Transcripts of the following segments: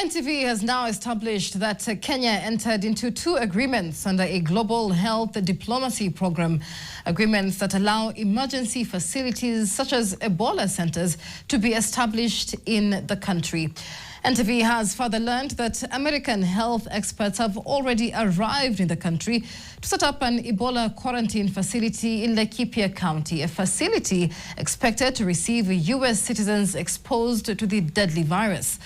NTV has now established that Kenya entered into 2 agreements under a global health diplomacy program, agreements that allow emergency facilities such as Ebola centers to be established in the country. NTV has further learned that American health experts have already arrived in the country to set up an Ebola quarantine facility in Laikipia County, a facility expected to receive U.S. citizens exposed to the deadly virus.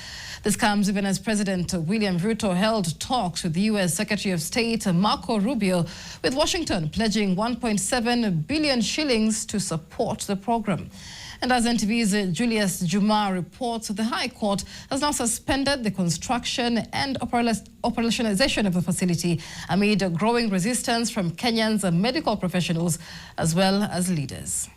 This comes even as President William Ruto held talks with the U.S. Secretary of State Marco Rubio, with Washington pledging 1.7 billion shillings to support the program. And as NTV's Julius Juma reports, the High Court has now suspended the construction and operationalization of the facility amid growing resistance from Kenyans medical professionals as well as leaders.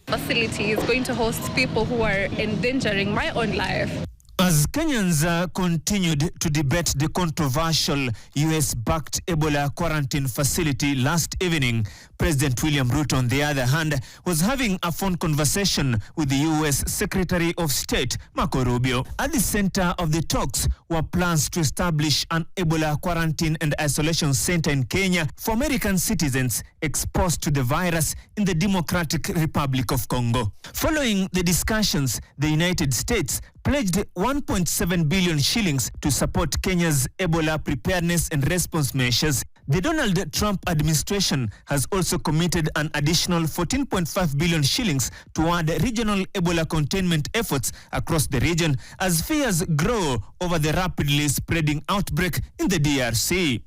The facility is going to host people who are endangering my own life. As Kenyans continued to debate the controversial US-backed Ebola quarantine facility last evening, President William Ruto, on the other hand, was having a phone conversation with the US Secretary of State, Marco Rubio. At the center of the talks were plans to establish an Ebola quarantine and isolation center in Kenya for American citizens exposed to the virus in the Democratic Republic of Congo. Following the discussions, the United States pledged 1.7 billion shillings to support Kenya's Ebola preparedness and response measures. The Donald Trump administration has also committed an additional 14.5 billion shillings toward regional Ebola containment efforts across the region as fears grow over the rapidly spreading outbreak in the DRC.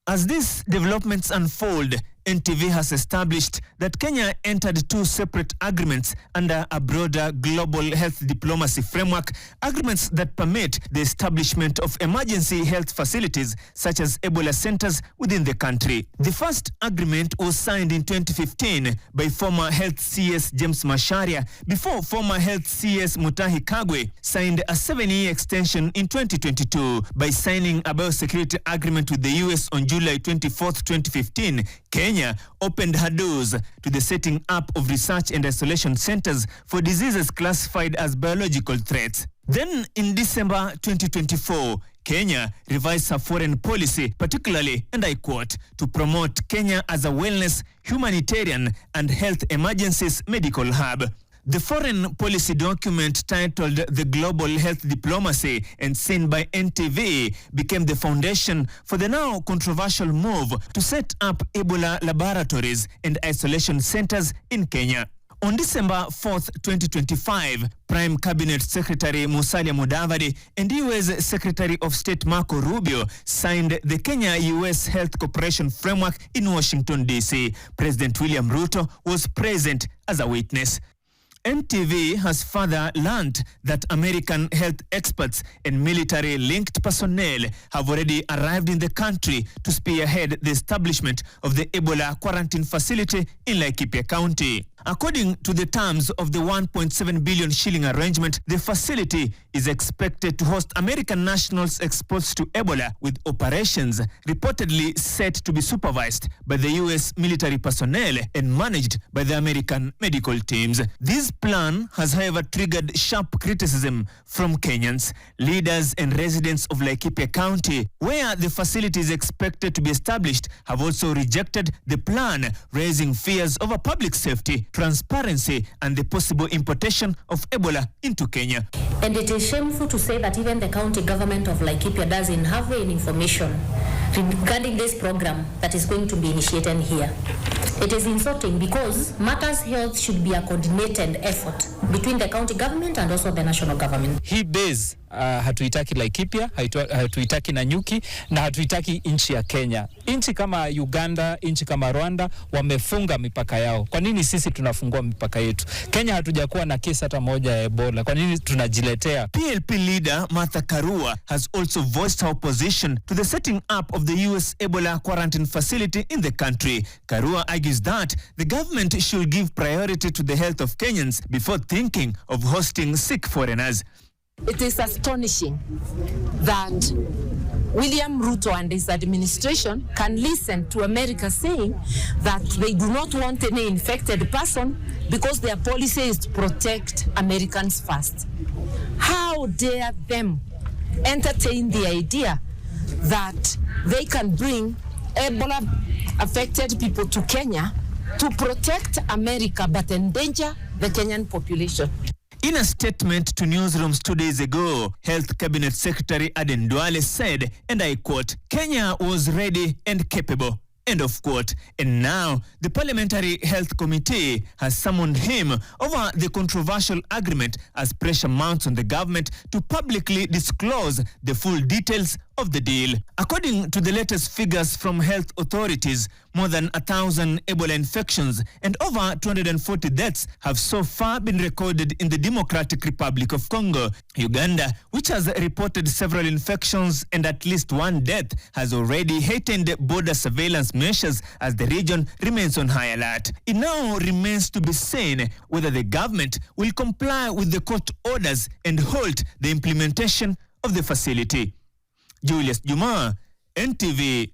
As these developments unfold, NTV has established that Kenya entered 2 separate agreements under a broader global health diplomacy framework, agreements that permit the establishment of emergency health facilities such as Ebola centers within the country. The first agreement was signed in 2015 by former Health CS James Macharia, before former Health CS Mutahi Kagwe signed a 7-year extension in 2022. By signing a biosecurity agreement with the US on July 24, 2015, Kenya opened her doors to the setting up of research and isolation centers for diseases classified as biological threats. Then, in December 2024, Kenya revised her foreign policy, particularly, and I quote, to promote Kenya as a wellness, humanitarian, and health emergencies medical hub. The foreign policy document, titled The Global Health Diplomacy and seen by NTV, became the foundation for the now controversial move to set up Ebola laboratories and isolation centers in Kenya. On December 4th, 2025, Prime Cabinet Secretary Musalia Mudavadi and U.S. Secretary of State Marco Rubio signed the Kenya-U.S. Health Cooperation Framework in Washington, D.C. President William Ruto was present as a witness. NTV has further learned that American health experts and military-linked personnel have already arrived in the country to spearhead the establishment of the Ebola quarantine facility in Laikipia County. According to the terms of the 1.7 billion shilling arrangement, the facility is expected to host American nationals exposed to Ebola, with operations reportedly set to be supervised by the U.S. military personnel and managed by the American medical teams. This plan has, however, triggered sharp criticism from Kenyans, leaders and residents of Laikipia County, where the facility is expected to be established, have also rejected the plan, raising fears over public safety, transparency, and the possible importation of Ebola into Kenya. And it is shameful to say that even the county government of Laikipia doesn't have any information regarding this program that is going to be initiated here. It is insulting because matters health should be a coordinated effort between the county government and also the national government. Hii base hatuitaki Laikipia, hatuitaki Nanyuki, na hatuitaki nchi ya Kenya. Nchi kama Uganda, nchi kama Rwanda wamefunga mipaka yao. Kwa nini sisi tunafungua mipaka yetu? Kenya hatujakuwa na kesi hata moja ya Ebola. Kwa nini tunajiletea? PLP leader Martha Karua has also voiced her opposition to the setting up of the US Ebola quarantine facility in the country. Karua argues that the government should give priority to the health of Kenyans before thinking of hosting sick foreigners. It is astonishing that William Ruto and his administration can listen to America saying that they do not want any infected person because their policy is to protect Americans first. How dare them entertain the idea that they can bring Ebola-affected people to Kenya to protect America but endanger the Kenyan population. In a statement to newsrooms 2 days ago, Health Cabinet Secretary Aden Duale said, and I quote, "Kenya was ready and capable." End of quote. And now, the Parliamentary Health Committee has summoned him over the controversial agreement as pressure mounts on the government to publicly disclose the full details of the deal. According to the latest figures from health authorities, more than 1,000 Ebola infections and over 240 deaths have so far been recorded in the Democratic Republic of Congo. Uganda, which has reported several infections and at least one death, has already heightened border surveillance measures as the region remains on high alert. It now remains to be seen whether the government will comply with the court orders and halt the implementation of the facility. Julius Juma, NTV.